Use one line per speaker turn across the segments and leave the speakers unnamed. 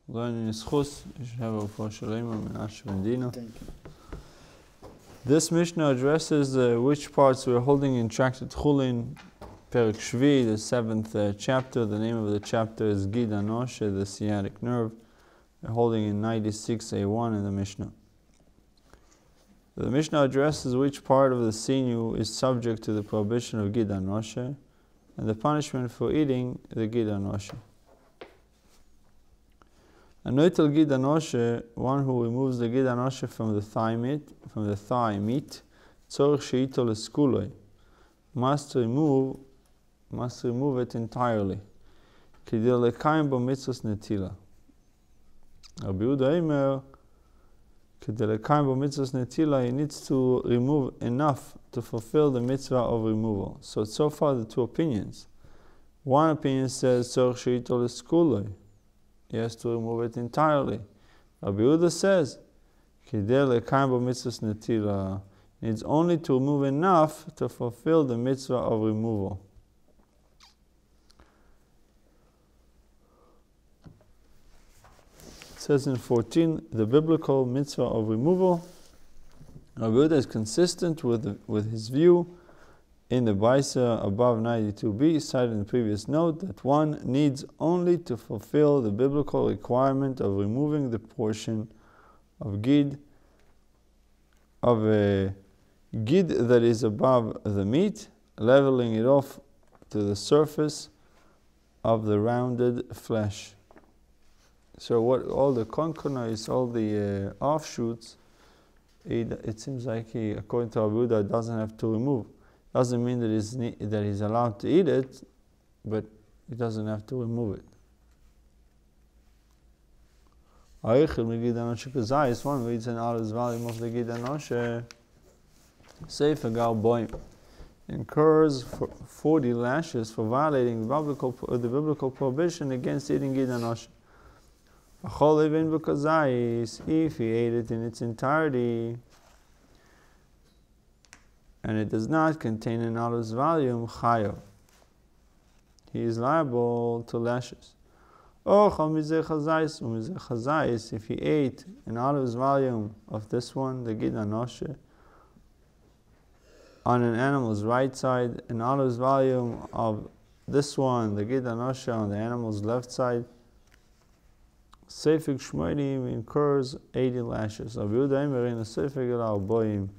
Learning is chus. You should have a for Shalema Menashe Bendina.
Thank you.
This Mishnah addresses which parts we're holding in Tractate Chullin Ch7 Gid, the 7th chapter. The name of the chapter is Gid Hanasheh, the sciatic nerve. We're holding in 96a1 in the Mishnah. The Mishnah addresses which part of the sinew is subject to the prohibition of Gid Hanasheh and the punishment for eating the Gid Hanasheh. A noitel Gid Hanasheh, one who removes the Gid Hanasheh from the thigh meat, tzorich sheito leskuloi, must remove it entirely. Kidei lekayim bo mitzvos netila. Rabbi Yehuda Eimer, kidei lekayim bo mitzvos netila, he needs to remove enough to fulfill the mitzvah of removal. So far the two opinions. One opinion says tzorich sheito leskuloi. He has to remove it entirely. Rabbi Yehuda says, Kidei lekayim bo mitzvos netila, needs only to remove enough to fulfill the mitzvah of removal. It says in 14, the biblical mitzvah of removal. Rabbi Yehuda is consistent with his view in the Baisa above 92b, cited in the previous note, that one needs only to fulfill the biblical requirement of removing the portion of gid, of a gid that is above the meat, leveling it off to the surface of the rounded flesh. So what all the concanois, all the offshoots, it seems like he, according to Rabbi Yehuda, doesn't have to remove. Doesn't mean that he's allowed to eat it, but he doesn't have to remove it. One reads an Allah's volume of the Gid Hanasheh, Sefer Gal Boim, incurs 40 lashes for violating the biblical prohibition against eating Gid Hanasheh. If he ate it in its entirety, and it does not contain an olive's volume, chayav, he is liable to lashes. If he ate an olive's volume of this one, the Gid Hanasheh, on an animal's right side, an olive's volume of this one, the Gid Hanasheh, on the animal's left side, Seifik Shmoinim incurs 80 lashes. Rabbi Yehuda Eimer in the Seifik Gal Boim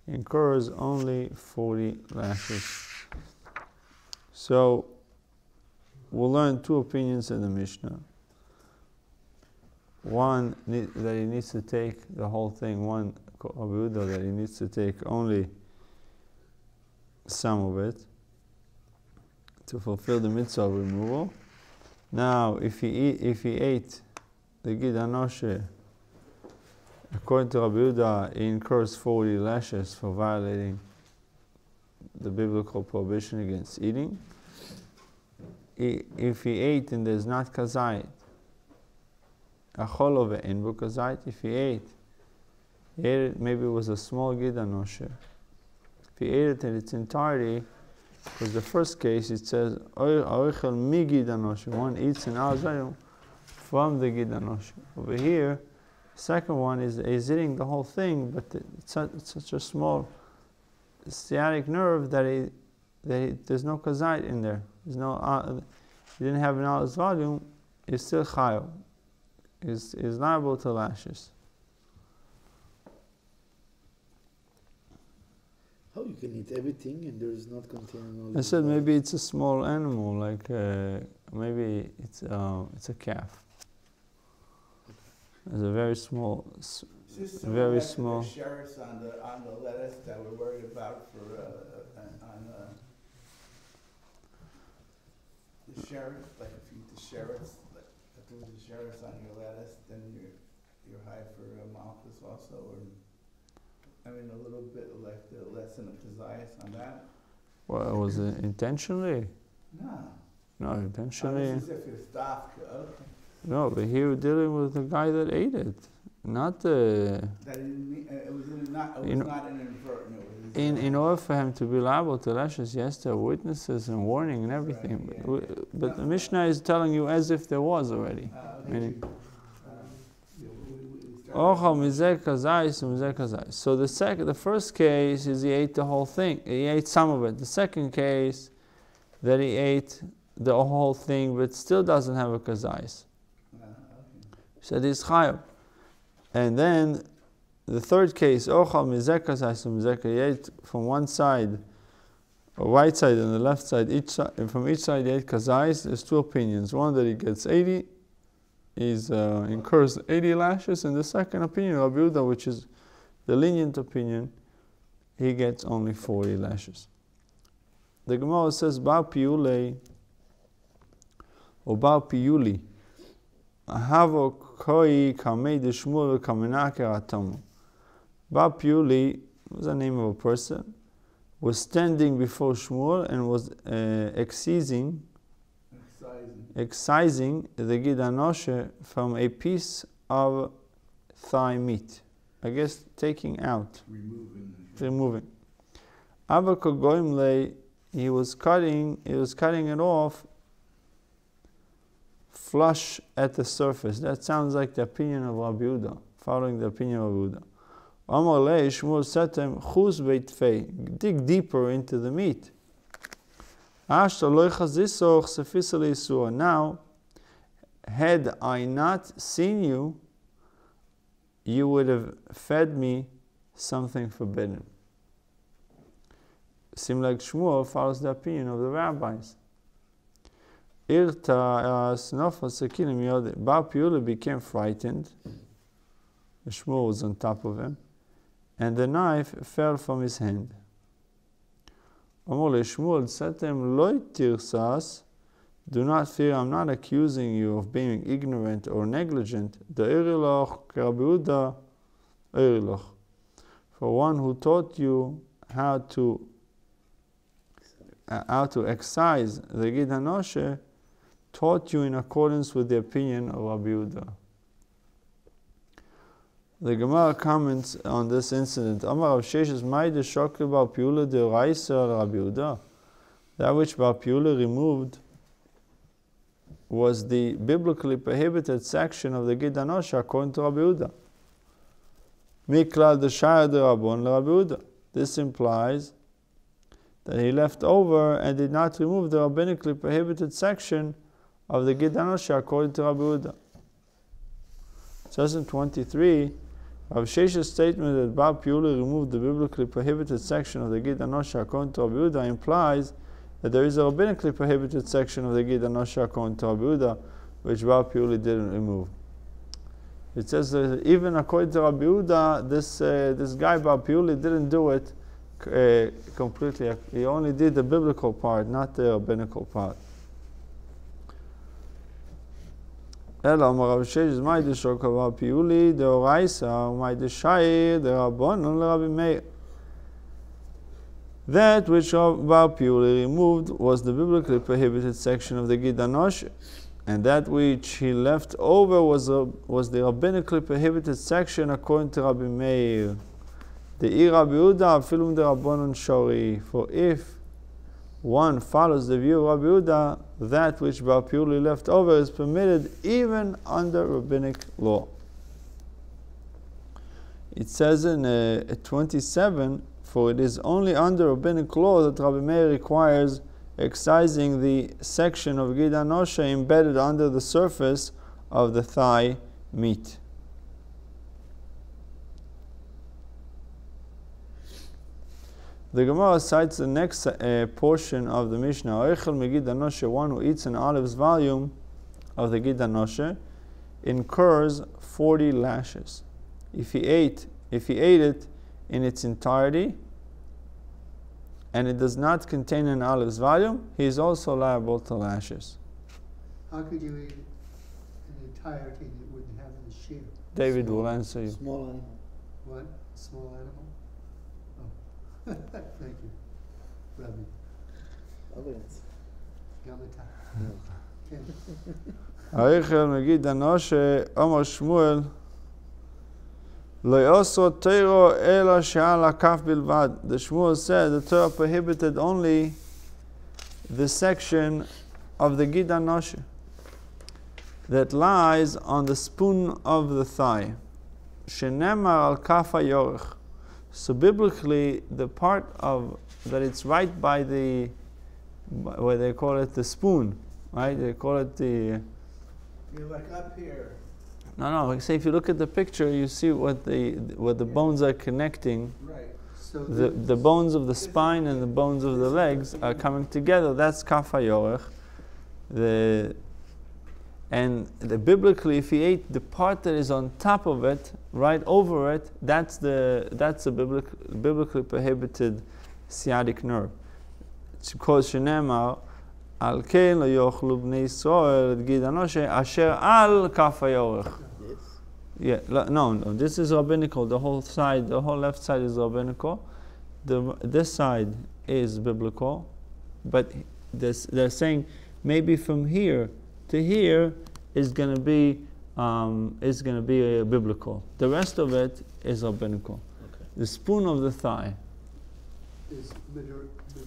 incurs only 40 lashes. So we'll learn two opinions in the Mishnah. One that he needs to take the whole thing. One Rabbi Yehuda that he needs to take only some of it to fulfill the mitzvah of removal. Now, if he ate the Gid Hanasheh, according to Rabbi Yehuda, he incurs 40 lashes for violating the biblical prohibition against eating. If he ate and there's not kazait, achol ve'en bo kazait, if he ate it, maybe it was a small Gid Hanasheh. If he ate it in its entirety, because the first case it says, oichel mi Gid Hanasheh, one eats an al from the Gid Hanasheh. Over here, second one is eating the whole thing, but it's such a small sciatic nerve that there's no kazait in there. There's no, he didn't have an olive's volume. It's still chayav. Is liable to lashes.
How you can eat everything and there is not containing olive?
I said maybe it's a small animal, like maybe it's a calf. It's a very small, very small.
The sherrits on the lettuce that we're worried about for the sherrits. Like if you eat the sherrits, like if there was the sherrits on your lettuce, then you're high for malchus also, or I mean a little bit like the lesson of Kezias on that.
Well, was it intentionally?
No.
No, intentionally.
As if it's dark. Okay.
No, but here we're dealing with the guy that ate it, not the.
That it was not an inadvertent.
In order for him to be liable to lashes, yes, there are witnesses and warning and everything.
Right, yeah.
But the Mishnah is telling you as if there was already.
Okay.
Meaning, So the first case is he ate the whole thing. He ate some of it. The second case, that he ate the whole thing, but still doesn't have a kazais. So this chayav. And then the third case, he ate from one side, or right side and the left side, and from each side he ate kazais. There's two opinions. One that he gets 80, incurs 80 lashes, and the second opinion, Rabbi Yehuda, which is the lenient opinion, he gets only 40 lashes. The Gemara says, Bar Piyulei, or Bar Piyuli, Havo Koi Kamei de Shmuel Kamenake Atamu. Bar Piyuli was the name of a person, was standing before Shmuel and was excising the Gid Hanasheh from a piece of thigh meat. I guess taking out, removing. Abba Kogoim lay, he was cutting it off flush at the surface. That sounds like the opinion of Rabbi Yehuda, following the opinion of Rabbi Yehuda. Amar lei, Shmuel said to him, Chuz beit fei, dig deeper into the meat. Now, had I not seen you, you would have fed me something forbidden. Seems like Shmuel follows the opinion of the rabbis. Bar Piyula became frightened. Shmuel was on top of him, and the knife fell from his hand. Shmuel said to him, Loi tirsas, do not fear, I'm not accusing you of being ignorant or negligent. For one who taught you how to excise the Gid Hanasheh, taught you in accordance with the opinion of Rabbi Yehuda. The Gemara comments on this incident. Amar Rav Sheshes Maide Shokri Bar Piyula de Raisa Rabbi Yehuda. That which Bar Piyula removed was the biblically prohibited section of the Gid Hanasheh according to Rabbi Yehuda. Miklal de Shaya de Rabon Rabbi Yehuda. This implies that he left over and did not remove the rabbinically prohibited section of the Gid Hanasheh according to Rabbi Yehuda. It says in 23, Rav Sheshes' statement that Bar Piyula removed the biblically prohibited section of the Gid Hanasheh according to Rabbi Yehuda implies that there is a rabbinically prohibited section of the Gid Hanasheh according to Rabbi Yehuda, which Bar Piyula didn't remove. It says that even according to Rabbi Yehuda, this guy Bar Piyula didn't do it completely. He only did the biblical part, not the rabbinical part. Ela Rav Sheshes Mai de Shokava Piyuli de Oraisa Mai de Shair de Rabon and Rabbi Meir. That which Bar Piyuli removed was the biblically prohibited section of the Gid Hanasheh, and that which he left over was the rabbinically prohibited section according to Rabbi Meir. The Rabbi Yehuda Afilum de Rabbanon Shori. For if one follows the view of Rabbi Yehuda, that which Bar Piyuli left over is permitted even under rabbinic law. It says in 27, for it is only under rabbinic law that Rabbi Meir requires excising the section of Gid Hanasheh embedded under the surface of the thigh meat. The Gemara cites the next portion of the Mishnah. Oichel megid Hanasheh, one who eats an olive's volume of the Gid Hanasheh, incurs 40 lashes. If he ate it in its entirety, and it does not contain an olive's volume, he is also liable to lashes.
How could you eat it in entirety and it wouldn't have the shear?
David will answer you.
Small animal.
What? Small animal? Thank you, Rabbi.
Evidence.
Yamata.
Oichel megid Hanasheh, Amar Shmuel, Lo yosro teiro ela she'al hakaf bilvad. The Shmuel said the Torah prohibited only the section of the Gid Hanasheh that lies on the spoon of the thigh. shenemar al kafa yorech. So biblically, the part of that it's right by the, where they call it the spoon, right? They call it the.
You're like up here.
No, like say if you look at the picture, you see what the bones are connecting.
Right.
So
The bones of the spine and the bones of the legs are coming together. That's kafa yorech. Biblically, if he ate the part that is on top of it, right over it, that's a biblically prohibited sciatic nerve. It's because shenemar al ken lo yochlu bnei Yisrael et Gid Hanasheh asher al kafa yorech.
Yes.
Yeah, no. This is rabbinical. The whole left side is rabbinical. This side is biblical, but they're saying maybe from here to here is going to be biblical. The rest of it is rabbinical.
Okay.
The spoon of the thigh.
is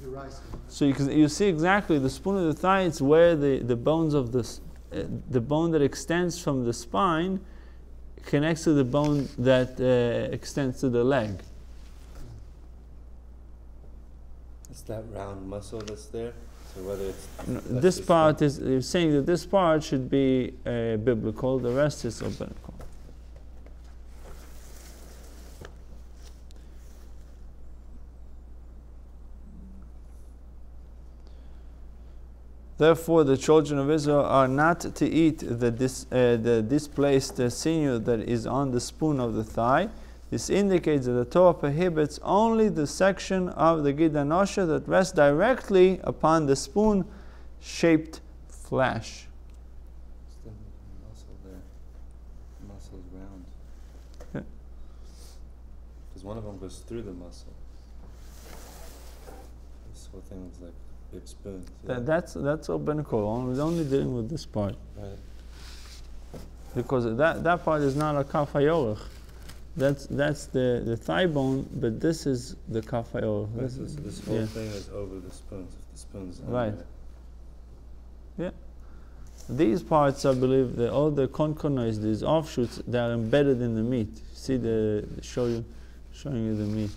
derisive.
So you see exactly the spoon of the thigh. It's where the bones of the bone that extends from the spine connects to the bone that extends to the leg.
It's that round muscle that's there. So whether it's
This part is, you're saying that this part should be biblical, the rest is rabbinical. Therefore, the children of Israel are not to eat the displaced sinew that is on the spoon of the thigh. This indicates that the Torah prohibits only the section of the Gid Hanasheh that rests directly upon the spoon-shaped flesh.
It's the muscle there. The muscle is round.
Yeah.
Because one of them goes through the muscle. This whole thing is like big spoons.
That's rabbinical. We're only dealing with this part.
Right.
Because that part is not a kaf hayorech. That's the thigh bone, but this is the kaf hayorech.
Right, so this whole thing is over the spoons. If the spoons are
Right.
there.
These parts, I believe, all the konkonos, these offshoots, they are embedded in the meat. See showing you the meat.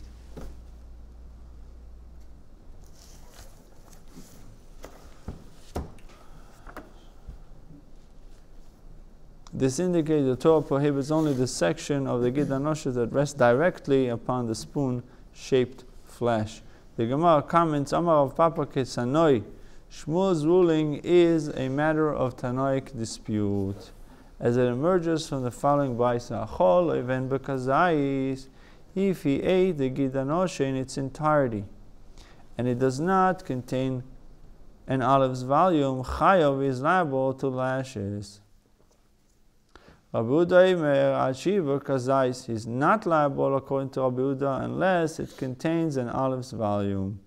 This indicates the Torah prohibits only the section of the Gid Hanasheh that rests directly upon the spoon-shaped flesh. The Gemara comments, Amar of Papa Kesanoi, Shmuel's ruling is a matter of Tanoic dispute, as it emerges from the following Baisa Achol even Bekazais, if he ate the Gid Hanasheh in its entirety, and it does not contain an olive's volume, Chayav is liable to lashes. Rabbi Uda is not liable according to Rabbi Uda unless it contains an olive's volume.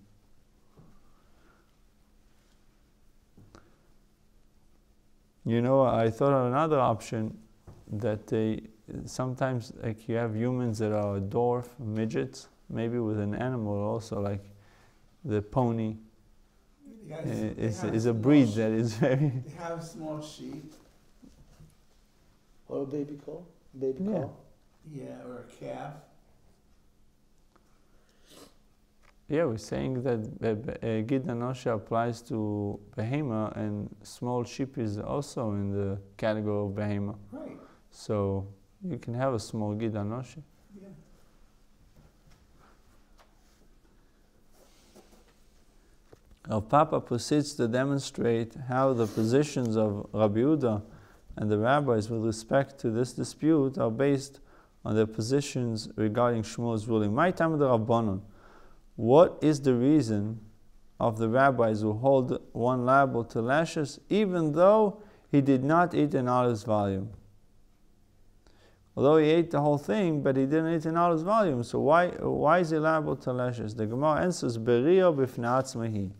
You know, I thought of another option that sometimes like you have humans that are dwarf midgets, maybe with an animal also, like the pony is a breed that is very.
They have small sheep.
What a baby call? Baby
Yeah.
call?
Yeah, or a calf.
Yeah, we're saying that Gid Hanasheh applies to behemoth, and small sheep is also in the category of behemoth.
Right.
So you can have a small Gid Hanasheh.
Yeah.
Our Papa proceeds to demonstrate how the positions of Rabbi Uda and the rabbis with respect to this dispute are based on their positions regarding Shmuel's ruling. My time of the Rabbanon. What is the reason of the rabbis who hold one liable to lashes even though he did not eat an olive's volume? Although he ate the whole thing, but he didn't eat an olive's volume. So why is he liable to lashes? The Gemara answers, Berio b'fnei atzmahi.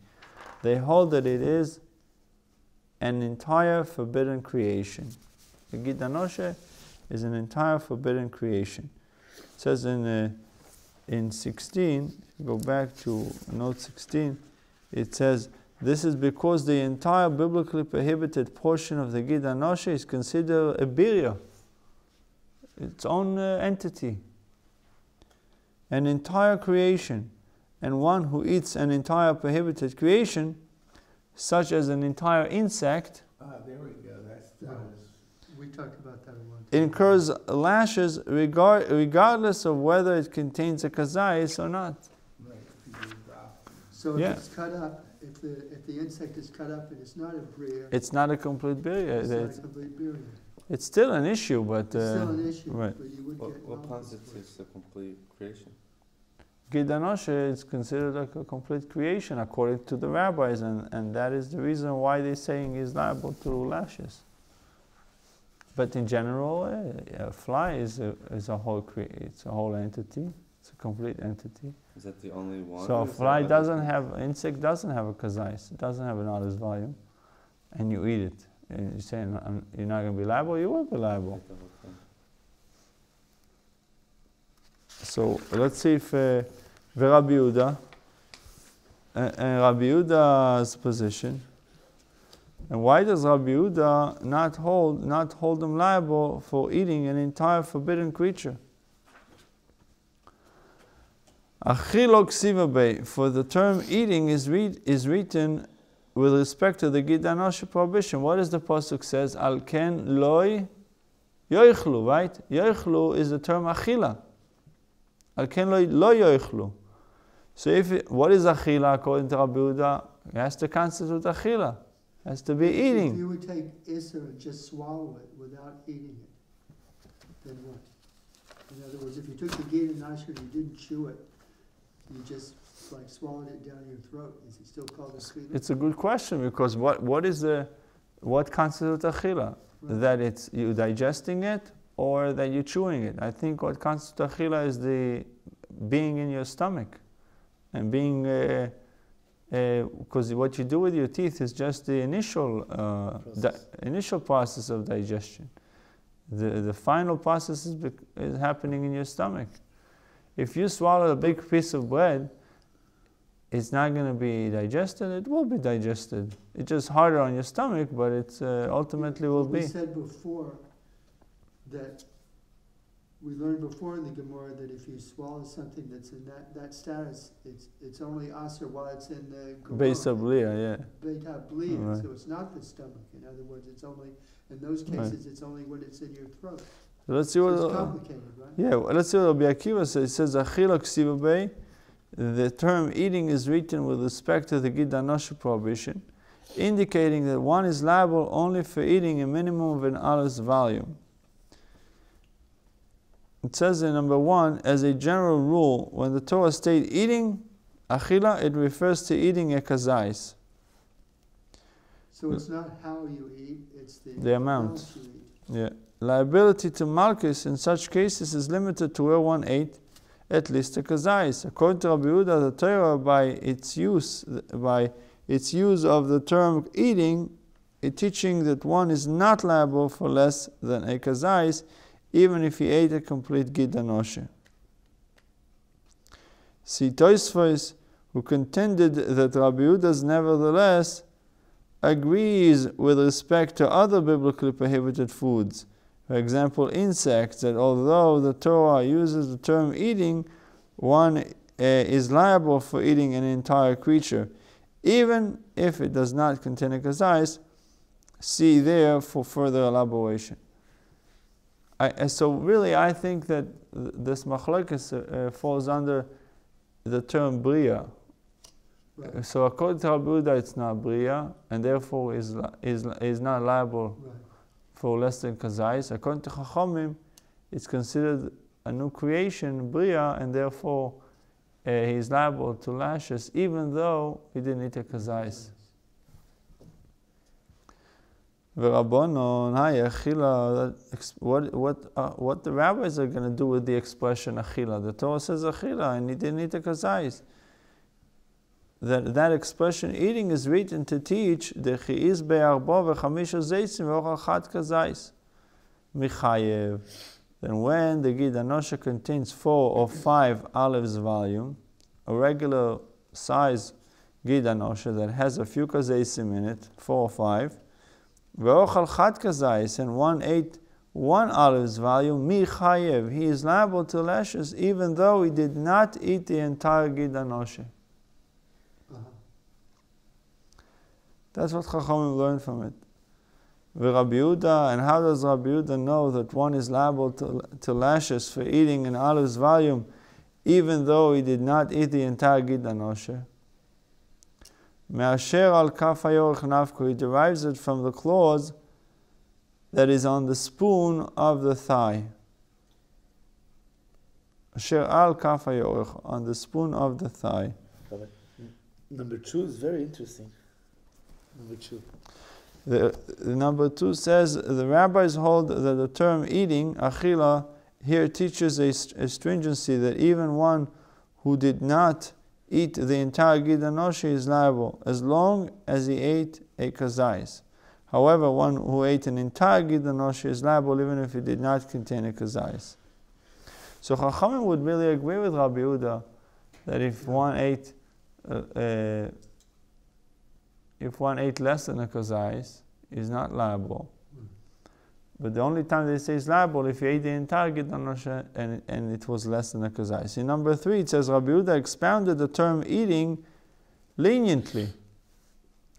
They hold that it is an entire forbidden creation. The Gid Hanasheh is an entire forbidden creation. It says in 16, if you go back to note 16, it says, this is because the entire biblically prohibited portion of the Gid Hanasheh is considered a birya. its own entity. An entire creation, and one who eats an entire prohibited creation, such as an entire insect,
There we go. That was.
We talked about that a lot.
incurs lashes regardless of whether it contains a kazayis or not.
Right, if you do drop.
So if
Yeah.
it's cut up, if the insect is cut up and it's not a bria,
It's not a complete birya.
it's not a complete bria.
It's still an issue, but
It's still an issue,
right.
but you would get
What
malchus for it.
constitutes a complete creation?
Gid Hanasheh is considered like a complete creation according to the rabbis, and that is the reason why they're saying he's liable to lashes. But in general, a fly is a whole it's a whole entity. It's a complete entity.
Is that the only one?
So
or
a
is there
fly
other
doesn't
things?
have, insect doesn't have a kazais, it doesn't have an olive volume, and you eat it. And you're saying you're not going to be liable, you will be liable.
Like the whole thing.
So let's see if Rabbi Yehuda, and Rabbi Yehuda's position, and why does Rabbi Yehuda not hold them liable for eating an entire forbidden creature? Achilok sivabe, for the term eating is written with respect to the Gid Hanasheh prohibition. What does the pasuk says? Al ken loy yoichlu, right? Yoichlu is the term achila. Al ken loy yoichlu. So what is achila according to Rabbi Yehuda? It has to constitute achila. It has to be
If
eating.
you would take Isser and just swallow it without eating it, then what? In other words, if you took the Gid Hanasheh and you didn't chew it, you just like swallowed it down your throat, is it still called a chila?
It's a good question, because what constitutes achila?
Right.
That it's you digesting it or that you're chewing it? I think what constitutes achila is the being in your stomach, and being because what you do with your teeth is just the initial initial process of digestion. The final process is happening in your stomach. If you swallow a big piece of bread, it's not going to be digested. It will be digested. It's just harder on your stomach, but it's ultimately will
We
be.
said before that, we learned before in the Gemara that if you swallow something that's in that status, it's only aser while it's in the
Base of Leah, yeah.
Beta blia,
Right.
so it's not the stomach. In other words, it's only, in those cases, it's only when it's in your throat.
So let's see
So
what.
it's complicated, right?
Yeah, well, let's see what Rabbi Akiva says. It says, Achila ksivabei, the term eating is written with respect to the Gid Hanasheh prohibition, indicating that one is liable only for eating a minimum of an olive's volume. It says in number 1, as a general rule, when the Torah states eating, achila, it refers to eating a kazais.
So it's not how you eat, it's
The amount.
you eat.
Yeah. Liability to malchus in such cases is limited to where one ate at least a kazais. According to Rabbi Yehuda, the Torah, by its use of the term eating, is teaching that one is not liable for less than a kazais, even if he ate a complete Gid Hanasheh. See Tosfos, who contended that Rabbi Yehuda's nevertheless agrees with respect to other biblically prohibited foods. For example, insects, that although the Torah uses the term eating, one is liable for eating an entire creature, even if it does not contain a kazais. See there for further elaboration. So really, I think that this machlokes falls under the term bria.
Right.
So according to Rabbi Yehuda, it's not bria, and therefore is not liable
Right.
for less than kazais. According to Chachamim, it's considered a new creation, bria, and therefore he is liable to lashes, even though he didn't eat a kazais. V'rabbanon, what the rabbis are going to do with the expression achila? The Torah says achila, and he didn't eat a kazais. That expression eating is written to teach the chi'iz be'arba v'chamisha zeitzim v'ochal chad kazais michayev. Then when the Gid Hanasheh contains 4 or 5 olives volume, a regular size Gid Hanasheh that has a few kazaisim in it, 4 or 5, Ve'ochal chad kazais, and one ate one olive's volume, mi chayev, he is liable to lashes even though he did not eat the entire Gid Hanasheh. That's what Chachamim learned from it. Rabbi Yehuda, and how does Rabbi Yehuda know that one is liable to lashes for eating an olive's volume even though he did not eat the entire Gid Hanasheh? Me'asher al kaf hayorech nafku, he derives it from the clause that is on the spoon of the thigh. Asher al kaf hayorech, on the spoon of the thigh.
Number 2 is very interesting. Number 2.
The number 2 says the rabbis hold that the term eating, achila, here teaches a stringency that even one who did not eat the entire Gid Hanasheh is liable, as long as he ate a kazais. However, one who ate an entire Gid Hanasheh is liable even if it did not contain a kazais. So Chachamim would really agree with Rabbi Yehuda that if one ate less than a kazais, is not liable. But the only time they say it's liable if you ate the entire Gid Hanasheh and it was less than a kazais. In number 3, it says Rabbi Yehuda expounded the term eating leniently.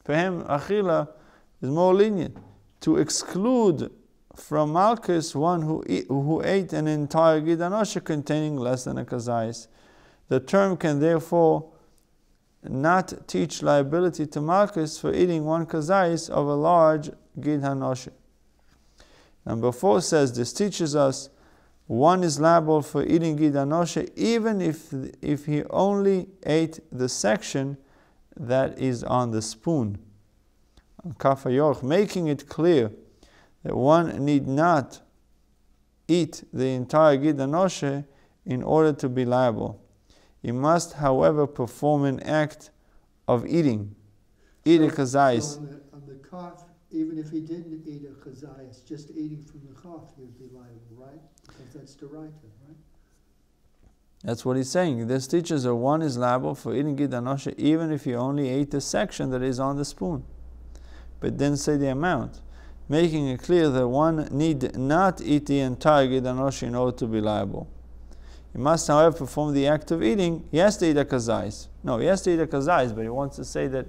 For him, achila is more lenient. To exclude from Malchus one who ate an entire Gid Hanasheh containing less than a kazais. The term can therefore not teach liability to Malchus for eating one kazais of a large Gid Hanasheh. Number 4 says this teaches us one is liable for eating Gid Hanasheh even if he only ate the section that is on the spoon, kaf hayorech, making it clear that one need not eat the entire Gid Hanasheh in order to be liable. He must, however, perform an act of eating. Eat a kazais.
So on the kaf, even if he didn't eat a kazais, just eating from the kaf, he would be liable, right? Because that's derived, right?
That's what he's saying. This teaches that one is liable for eating Gid Hanasheh even if he only ate the section that is on the spoon, but didn't say the amount, making it clear that one need not eat the entire Gid Hanasheh in order to be liable. He must, however, perform the act of eating. He has to eat a kazais. No, he has to eat a kazais, but he wants to say that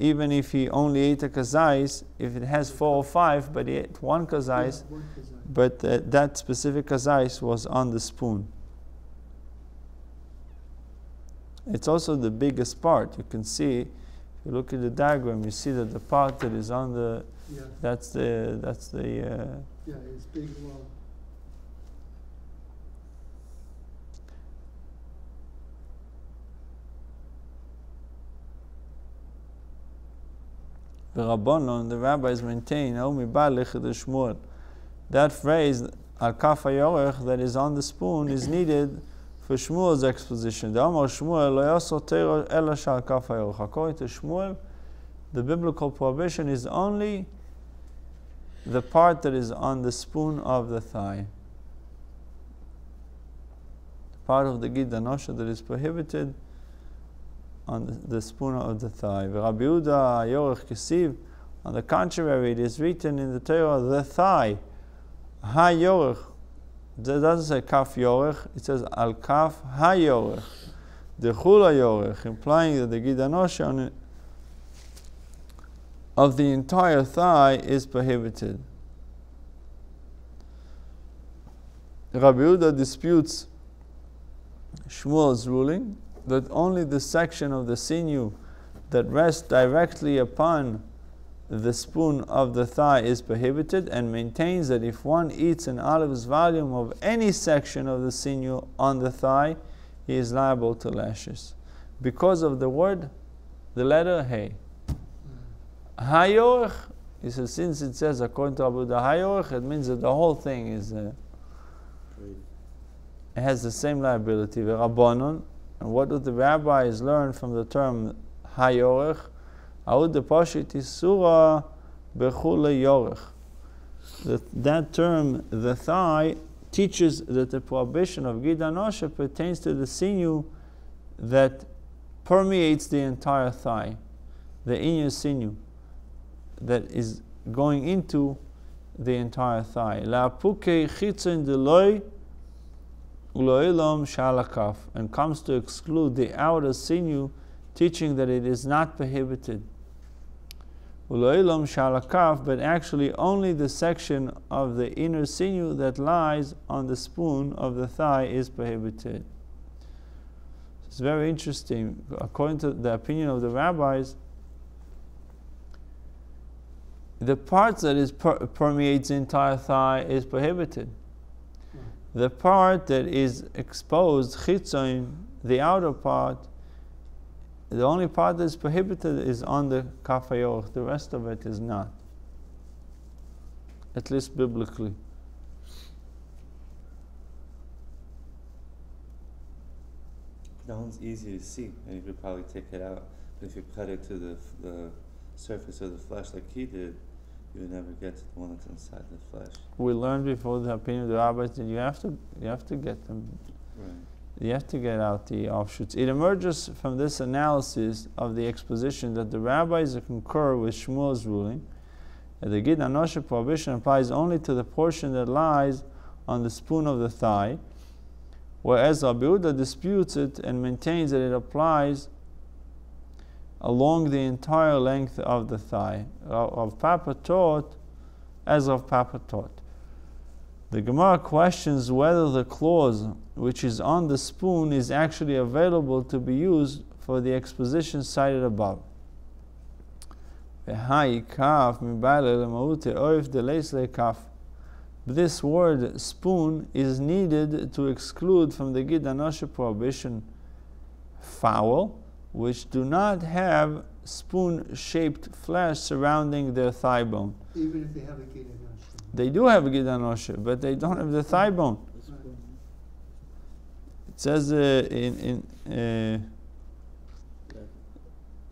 even if he only ate a kazais, if it has 4 or 5, but he ate one kazais, but that specific kazais was on the spoon. It's also the biggest part. You can see, if you look at the diagram, you see that the part that is on the, that's the
it's big and long.
The Rabbanon, the rabbis maintain, that phrase, al kaf hayorech, that is on the spoon, is needed for Shmuel's exposition. According to Shmuel, the biblical prohibition is only the part that is on the spoon of the thigh. The part of the Gid Hanasheh that is prohibited on the spoon of the thigh. Rabbi Yehuda Yorech Kesiv, on the contrary, it is written in the Torah, the thigh, ha-yorech. It doesn't say kaf yorech, it says al kaf ha-yorech, the chula yorech, implying that the Gid Hanasheh of the entire thigh is prohibited. Rabbi Yehuda disputes Shmuel's ruling that only the section of the sinew that rests directly upon the spoon of the thigh is prohibited, and maintains that if one eats an olive's volume of any section of the sinew on the thigh, he is liable to lashes. Because of the word, the letter Hey. Hayorech, he says, since it says according to Rabbi Yehuda Hayorech, it means that the whole thing is it has the same liability. Rabbanon. And what do the rabbis learn from the term hayorech? Aud the pashit is surah bechule yorech. That term, the thigh, teaches that the prohibition of Gid Hanasheh pertains to the sinew that permeates the entire thigh, the inner sinew that is going into the entire thigh. La'puke chitzon deloy uloilom shalakaf, and comes to exclude the outer sinew, teaching that it is not prohibited. Uloilom shalakaf, but actually only the section of the inner sinew that lies on the spoon of the thigh is prohibited. It's very interesting. According to the opinion of the rabbis, the part that permeates the entire thigh is prohibited. The part that is exposed, chitzon, the outer part, the only part that is prohibited is on the kaf hayorech. The rest of it is not, at least biblically.
That one's easy to see, and you could probably take it out. But if you cut it to the surface of the flesh like he did, you would never get to the one that's inside the flesh.
We learned before the opinion of the rabbis that you have to get them.
Right.
You have to get out the offshoots. It emerges from this analysis of the exposition that the rabbis concur with Shmuel's ruling that the Gid Hanasheh prohibition applies only to the portion that lies on the spoon of the thigh, whereas Rabbi Yehuda disputes it and maintains that it applies along the entire length of the thigh. Rav Papa taught, as Rav Papa taught. The Gemara questions whether the clause which is on the spoon is actually available to be used for the exposition cited above. This word spoon is needed to exclude from the Gid Hanasheh prohibition fowl which do not have spoon-shaped flesh surrounding their thigh bone.
Even if they have a Gid Hanasheh.
They do have a Gid Hanasheh, but they don't have the thigh bone. It says the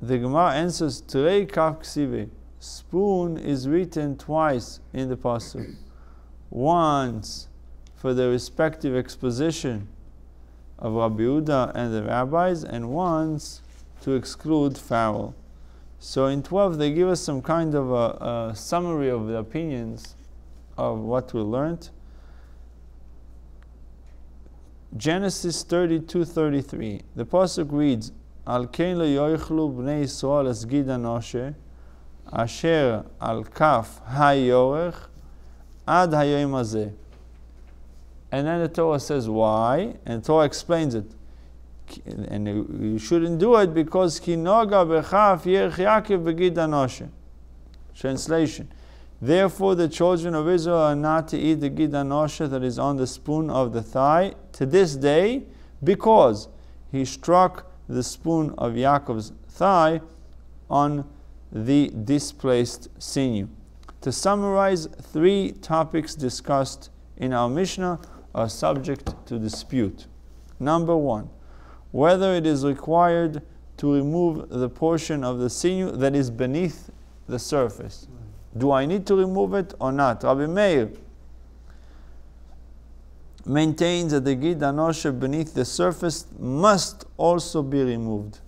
Gemara answers, Terei kaf ksive. Spoon is written twice in the pasuk. Once for the respective exposition of Rabbi Yehuda and the rabbis, and once to exclude fowl. So in 12 they give us some kind of a summary of the opinions of what we learned. Genesis 32:33. The pasuk reads, Al kein lo yoichlu bnei Yisrael es Gid Hanasheh asher al kaf hayorech ad hayom hazeh. And then the Torah says why, and the Torah explains it. And you shouldn't do it because ki noga bechaf yerech Yaakov begid Hanasheh. Translation. Therefore the children of Israel are not to eat the Gid Hanasheh that is on the spoon of the thigh to this day, because he struck the spoon of Yaakov's thigh on the displaced sinew. To summarize, 3 topics discussed in our Mishnah are subject to dispute. Number 1, whether it is required to remove the portion of the sinew that is beneath the surface. Do I need to remove it or not? Rabbi Meir maintains that the Gid Hanasheh beneath the surface must also be removed.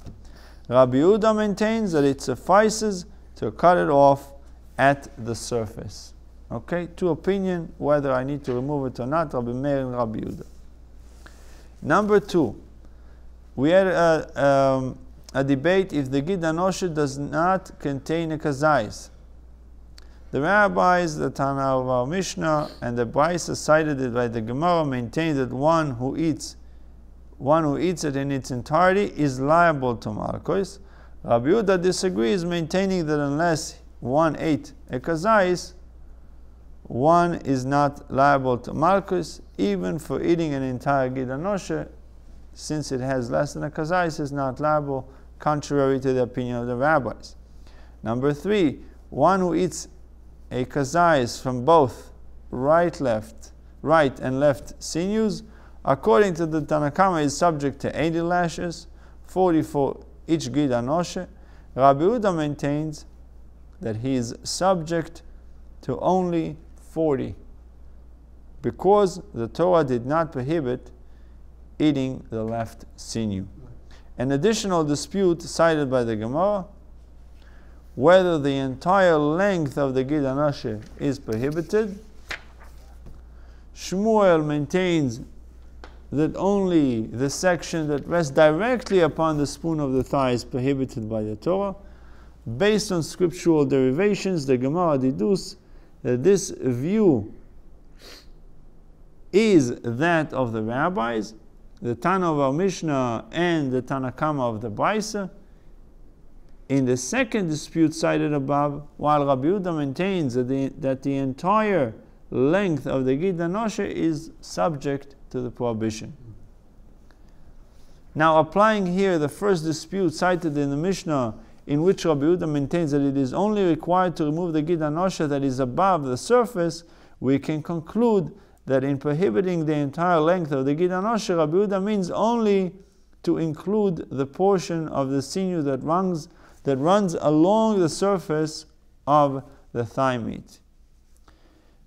Rabbi Yehuda maintains that it suffices to cut it off at the surface. Okay, 2 opinions whether I need to remove it or not, Rabbi Meir and Rabbi Yehuda. Number 2, we had a debate if the Gid Hanasheh does not contain a kazais. The rabbis, the Tana of our Mishnah, and the Brisa cited it by the Gemara maintain that one who eats it in its entirety is liable to malchus. Rabbi Yehuda disagrees, maintaining that unless one ate a kazais, one is not liable to malchus, even for eating an entire Gid Hanasheh, since it has less than a kazais, is not liable, contrary to the opinion of the rabbis. Number 3, one who eats a kazais from both right and left sinews, according to the Tanakama, is subject to 80 lashes, 40 for each Gid Hanasheh. Rabbi Yehuda maintains that he is subject to only 40, because the Torah did not prohibit eating the left sinew. An additional dispute cited by the Gemara, whether the entire length of the Gid Hanasheh is prohibited. Shmuel maintains that only the section that rests directly upon the spoon of the thigh is prohibited by the Torah. Based on scriptural derivations, the Gemara deduces that this view is that of the rabbis, the Tana of our Mishnah and the Tanakama of the Brisa. In the second dispute cited above, while Rabbi Yehuda maintains that the entire length of the Gid Hanasheh is subject to the prohibition. Now, applying here the first dispute cited in the Mishnah, in which Rabbi Yehuda maintains that it is only required to remove the Gid Hanasheh that is above the surface, we can conclude that in prohibiting the entire length of the Gid Hanasheh, Rabbi Yehuda means only to include the portion of the sinew that runs along the surface of the thigh meat.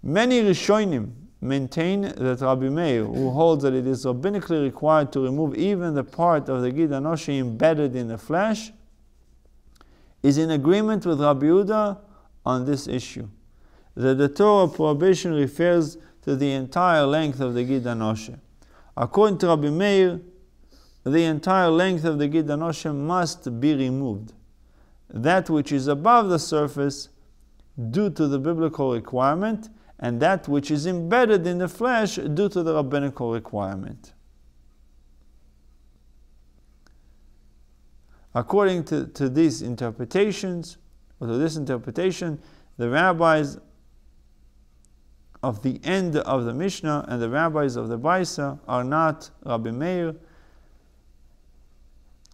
Many Rishonim maintain that Rabbi Meir, who holds that it is rabbinically required to remove even the part of the Gid Hanasheh embedded in the flesh, is in agreement with Rabbi Yehuda on this issue, that the Torah prohibition refers to the entire length of the Gid Hanasheh. According to Rabbi Meir, the entire length of the Gid Hanasheh must be removed, that which is above the surface due to the biblical requirement, and that which is embedded in the flesh due to the rabbinical requirement. According to these interpretations, or to this interpretation, the rabbis of the end of the Mishnah and the rabbis of the Brisa are not Rabbi Meir.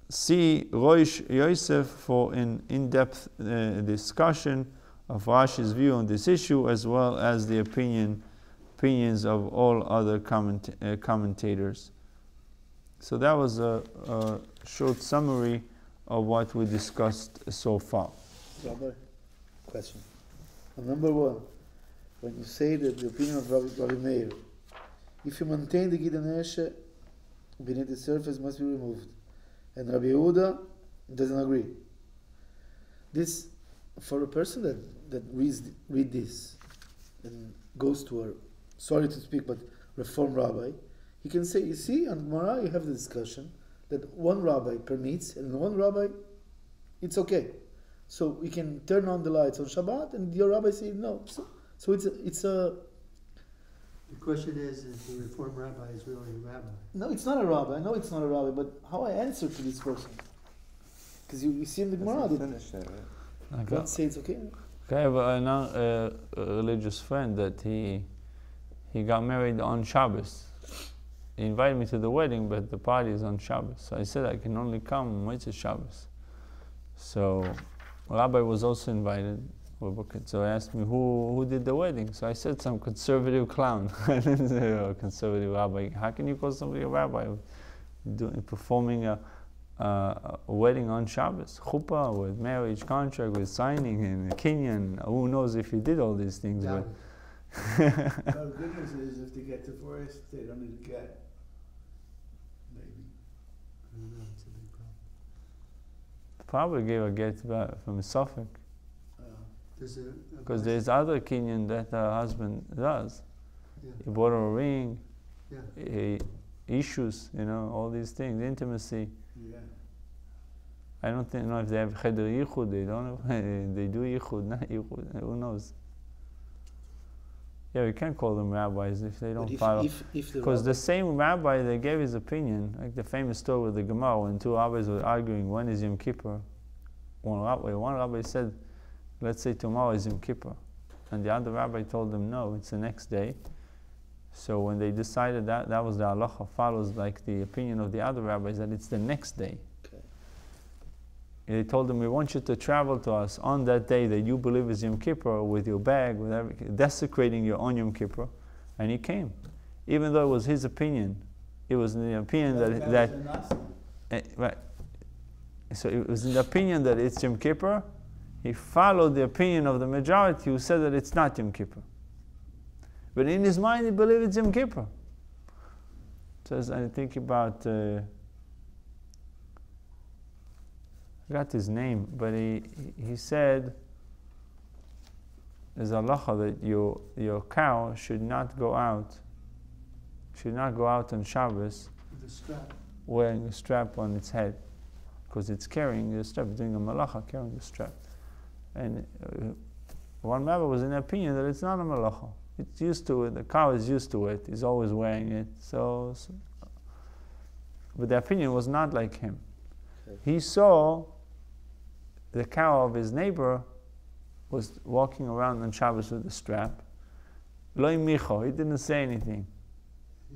See Rosh Yosef for an in-depth discussion of Rashi's view on this issue, as well as the opinions of all other commentators. So that was a short summary of what we discussed so far.
Rabbi, question. Number one, when you say that the opinion of Rabbi Meir, if you maintain the Gid Hanasheh beneath the surface must be removed, and Rabbi Yehuda doesn't agree. This, for a person that read this and goes to a, sorry to speak, but Reform rabbi, he can say, you see, on Gemara you have the discussion that one rabbi permits and one rabbi, it's okay. So we can turn on the lights on Shabbat, and your rabbi says no. So it's a.
The question is the Reform rabbi is really a rabbi?
No, it's not a rabbi. I know it's not a rabbi, but how I answer to this person? Because you see in the Gemara that one say it's okay.
I have a religious friend that he got married on Shabbos. He invited me to the wedding, but the party is on Shabbos. So I said I can only come on Motzei Shabbos. So Rabbi was also invited. So he asked me who did the wedding. So I said some conservative clown. I didn't say a conservative rabbi. How can you call somebody a rabbi? Performing a wedding on Shabbos, chuppah with marriage contract, with signing and kinyan. Who knows if he did all these things?
Well, the good news is if they get divorced, they don't need to get. Maybe.
I don't know, it's a big problem.
Probably gave a get from Suffolk. Because there's other kinyan that her husband does.
Yeah.
He bought her a ring,
Yeah.
issues, all these things, intimacy.
Yeah.
I don't know if they have cheder yichud. They don't have. They do yichud, not yichud. Who knows? Yeah, we can't call them rabbis if they don't follow. Because the same rabbi that gave his opinion, like the famous story with the Gemara, when two rabbis were arguing when is Yom Kippur. One rabbi said, let's say tomorrow is Yom Kippur, and the other rabbi told them no, it's the next day. So when they decided that was the halacha, follows like the opinion of the other rabbis that it's the next day. They told him, we want you to travel to us on that day that you believe is Yom Kippur with your bag, with everything, desecrating your own Yom Kippur. And he came. Even though it was his opinion, it was the opinion right. So it was in the opinion that it's Yom Kippur. He followed the opinion of the majority who said that it's not Yom Kippur. But in his mind, he believed it's Yom Kippur. So I think about I forgot his name, but he said there's a halacha that your cow should not go out on Shabbos
With a strap.
wearing a strap on its head, because it's carrying the strap, doing a malacha, carrying the strap. And one rabbi was in the opinion that it's not a malacha. It's used to it. The cow is used to it. He's always wearing it. But the opinion was not like him.
Okay.
He saw the cow of his neighbor was walking around on Shabbos with a strap. Loi micho. He didn't say anything.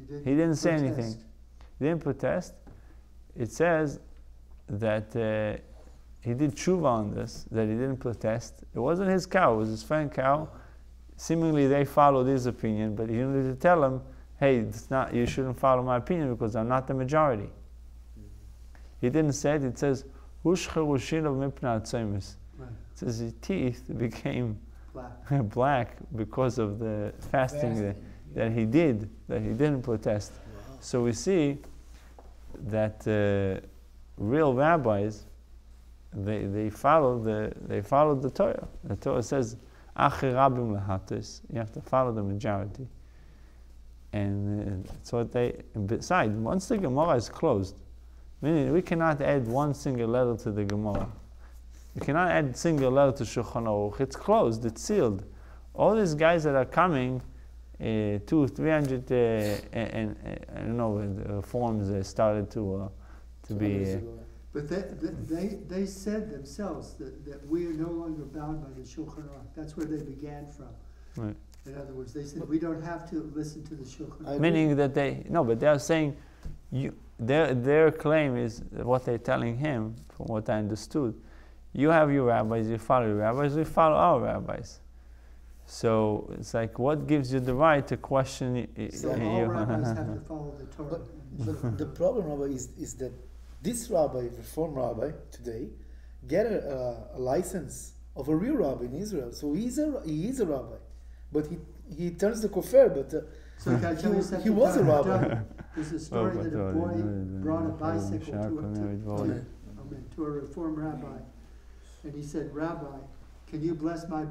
He didn't say anything. He didn't protest. It says that he did tshuva on this, that he didn't protest. It wasn't his cow, it was his friend's cow. Seemingly they followed his opinion, but he needed to tell him, hey, it's not, you shouldn't follow my opinion because I'm not the majority. He didn't say it. It says, it says his teeth became black because of the fasting that he didn't protest.
Wow.
So we see that real rabbis, they followed the Torah. The Torah says, "Achi rabim lahatis." You have to follow the majority, and that's what they. Besides, once the Gemara is closed, meaning we cannot add one single letter to the Gemara. You cannot add single letter to Shulchan Aruch. It's closed. It's sealed. All these guys that are coming, 200-300, I don't know, forms started to be.
But they said themselves that we are no longer bound by the Shulchan Aruch. That's where they began from.
Right.
In other words, they said we don't have to listen to the Shulchan Aruch.
Meaning that but they are saying, their claim is what they're telling him, from what I understood. You have your rabbis, you follow your rabbis, we follow our rabbis. So it's like, what gives you the right to question?
So all rabbis have to follow the Torah.
But the problem, Rabbi, is that this rabbi, Reform rabbi today, get a license of a real rabbi in Israel. So he is a rabbi, but he turns the kofar. But
So can I tell you something?
he was a rabbi.
There's a story that a boy brought a bicycle to a Reform rabbi, and he said, "Rabbi, can you bless my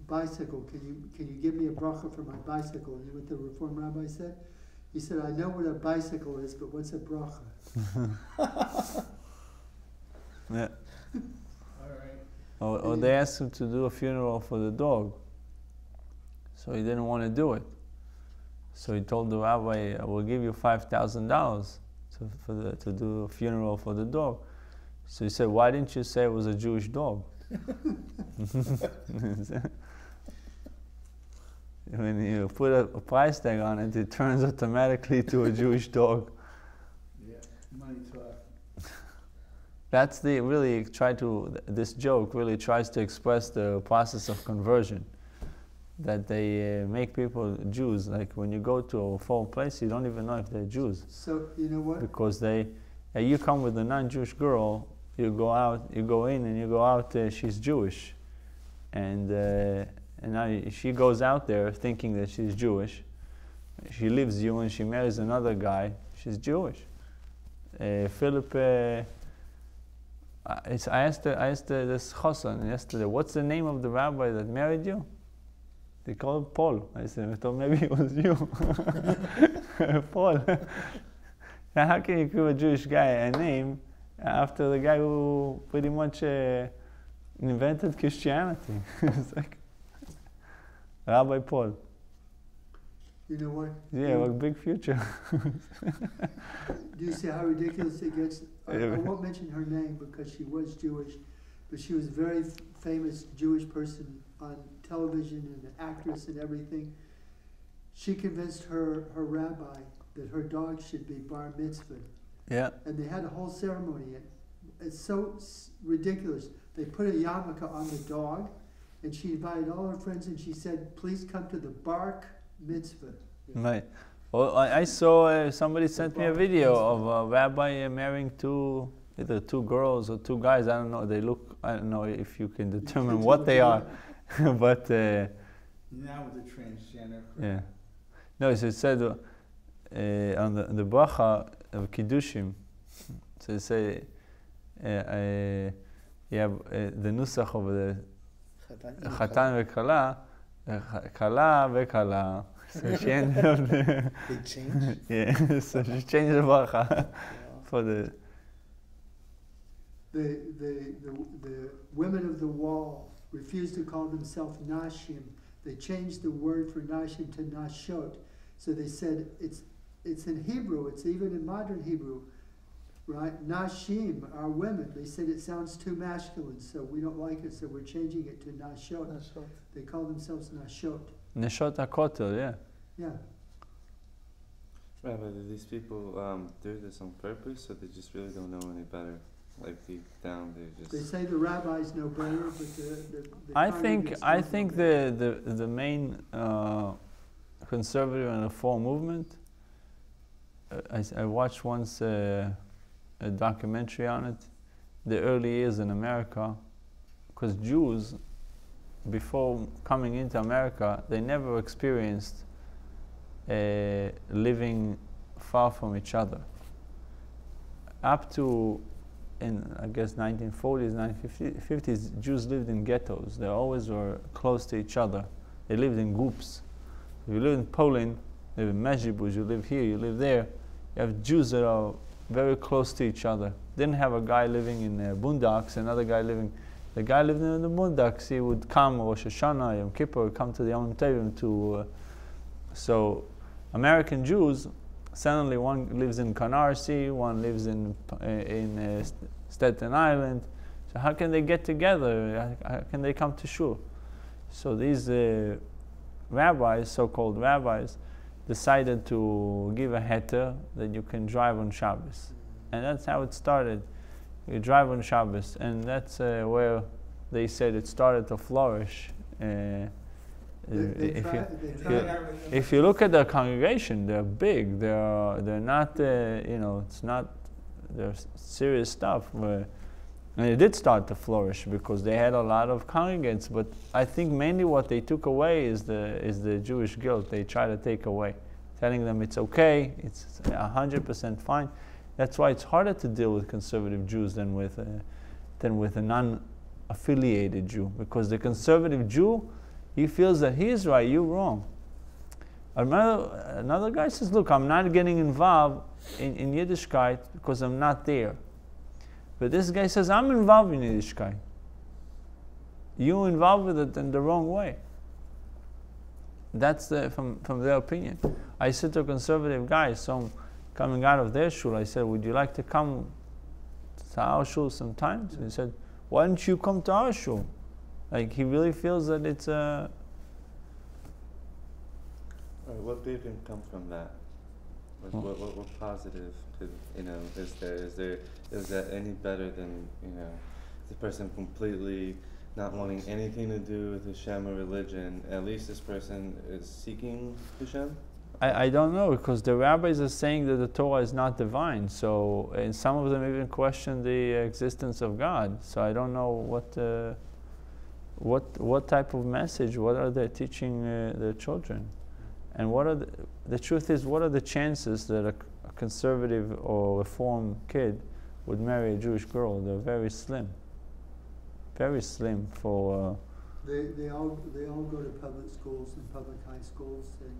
bicycle? Can you give me a bracha for my bicycle?" And you know what the Reform rabbi said? He said, "I know what a bicycle is, but what's a bracha?"
Yeah.
All right.
Or they asked him to do a funeral for the dog, so he didn't want to do it. So he told the rabbi, "I will give you $5,000 to do a funeral for the dog." So he said, "Why didn't you say it was a Jewish dog?" When you put a price tag on it, it turns automatically to a Jewish dog.
Yeah, money talk.
That's this joke really tries to express the process of conversion. That they make people Jews. Like when you go to a foreign place, you don't even know if they're Jews.
So you know what?
Because you come with a non-Jewish girl, you go in and you go out, she's Jewish. And now she goes out there thinking that she's Jewish. She leaves you and she marries another guy, she's Jewish. Philip, I asked this chassan yesterday, what's the name of the rabbi that married you? They called him Paul. I thought maybe it was you. Paul. Now how can you give a Jewish guy a name after the guy who pretty much invented Christianity? It's like Rabbi Paul.
You know what?
Yeah, a big future.
Do you see how ridiculous it gets? I won't mention her name because she was Jewish, but she was a very famous Jewish person on television and an actress and everything. She convinced her rabbi that her dog should be bar mitzvahed.
Yeah.
And they had a whole ceremony. It's so ridiculous. They put a yarmulke on the dog, and she invited all her friends, and she said, "Please come to the bar mitzvah."
Right. Well, I saw somebody sent me a video of a rabbi marrying either two girls or two guys. I don't know. They look. I don't know if you can determine what they are, but
Now with the transgender.
yeah. No, so it said on the bracha of kiddushim. So it say you have the nusach of the
Chatan.
Chatan v'Kala, Kala v'Kala. So she ended up the
They change.
yeah. So she changed the bracha
Yeah.
for the.
The women of the wall refused to call themselves Nashim. They changed the word for Nashim to Nashot. So they said it's in Hebrew, it's even in modern Hebrew, right? Nashim are women. They said it sounds too masculine, so we don't like it, so we're changing it to Nashot.
That's right.
They call themselves Nashot.
Neshot HaKotel, yeah.
Yeah.
Rabbi, do these people do this on purpose, or they just really don't know any better? Like deep down, they
They
just.
say the rabbis know better, but the
I think
congregants don't know better.
the main conservative and reform movement. I watched once a documentary on it, the early years in America, because Jews, before coming into America, they never experienced living far from each other. Up to, in I guess 1940s, 1950s, Jews lived in ghettos. They always were close to each other. They lived in groups. If you live in Poland, you live in Mezhibuz, you live here, you live there. You have Jews that are very close to each other. Didn't have a guy living in Boondocks, another guy living. The guy living in the Boondocks, he would come Rosh Hashanah, Yom Kippur, would come to the Yom Tovim to. So, American Jews, suddenly one lives in Canarsie, one lives in Staten Island. So how can they get together? How can they come to shul? So these rabbis, so-called rabbis, decided to give a heter that you can drive on Shabbos. And that's how it started. You drive on Shabbos. And that's where they said it started to flourish. If you look at the congregation, they're big. They're not. It's not. They're serious stuff. And it did start to flourish because they had a lot of congregants. But I think mainly what they took away is the Jewish guilt. They try to take away, telling them it's okay, it's 100% fine. That's why it's harder to deal with conservative Jews than with a non-affiliated Jew, because the conservative Jew, he feels that he is right, you're wrong. Another guy says, look, I'm not getting involved in Yiddishkeit because I'm not there. But this guy says, I'm involved in Yiddishkeit. You're involved with it in the wrong way. That's from their opinion. I said to a conservative guy, so coming out of their shul, I said, would you like to come to our shul sometimes? And he said, why don't you come to our shul? Like, he really feels that it's a...
What good can come from that? What positive could, is that any better than, the person completely not wanting anything to do with Hashem or religion? At least this person is seeking Hashem?
I don't know, because the rabbis are saying that the Torah is not divine. So, and some of them even question the existence of God. So I don't know what type of message, what are they teaching their children? And what are the truth is, what are the chances that a conservative or reform kid would marry a Jewish girl? They're very slim. Very slim for...
They all go to public schools and public high schools, and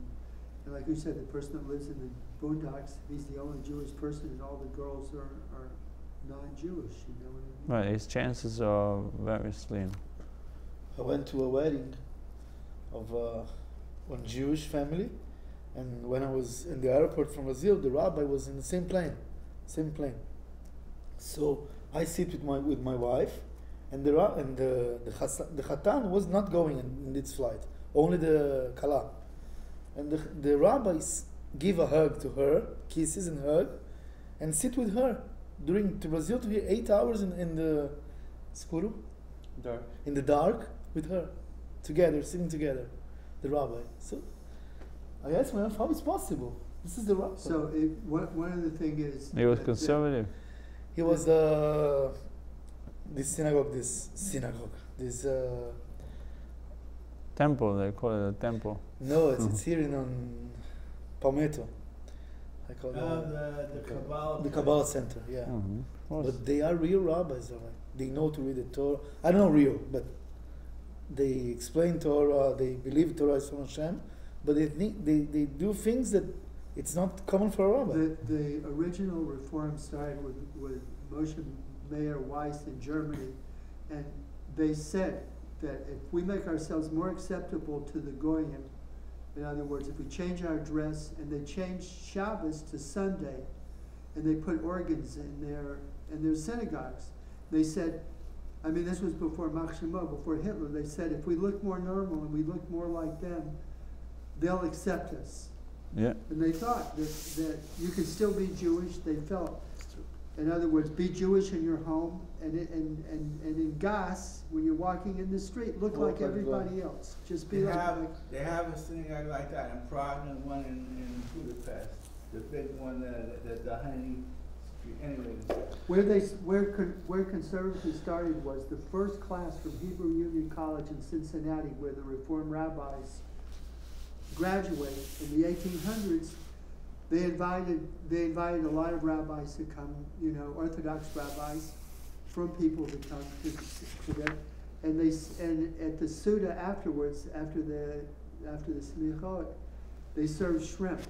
like you said, the person that lives in the boondocks, he's the only Jewish person, and all the girls are non-Jewish. You know what I mean?
Right, his chances are very slim.
I went to a wedding of one Jewish family, and when I was in the airport from Brazil, the rabbi was in the same plane. So I sit with my wife, and the Chatan was not going in this flight, only the Kala. And the rabbis give a hug to her, kisses and hug, and sit with her to Brazil to 8 hours in the skuru,
Dark.
in the dark with her, together, sitting together, the rabbi. So I asked myself, how is possible? This is the rabbi.
So one other thing is...
He was conservative.
He was this
Temple, they call it a temple.
no, it's here in Palmetto. I call it
The Kabbalah.
the Kabbalah Center, yeah.
Mm-hmm.
But they are real rabbis, Rabbi. they know to read the Torah. I don't know real, but they explain Torah, they believe Torah is from Hashem, but they do things that it's not common for a rabbi.
The original reform started with Moshe Mayer Weiss in Germany, and they said that if we make ourselves more acceptable to the Goyim, in other words, if we change our dress, and they changed Shabbos to Sunday, and they put organs in their synagogues, they said, I mean, this was before Machshema, before Hitler, they said, if we look more normal and we look more like them, they'll accept us.
Yeah.
And they thought that you could still be Jewish. They felt, in other words, be Jewish in your home, and in Gas, when you're walking in the street, look like everybody else. Just be
They
like.
they have a synagogue like that in Prague and one in Budapest. The big one, the Honey Street. Anyways.
Where conservatives started was the first class from Hebrew Union College in Cincinnati, where the Reform rabbis graduate in the 1800s. They invited a lot of rabbis to come, Orthodox rabbis, from people to come to them, and at the Suda afterwards, after the smichot, they served shrimp.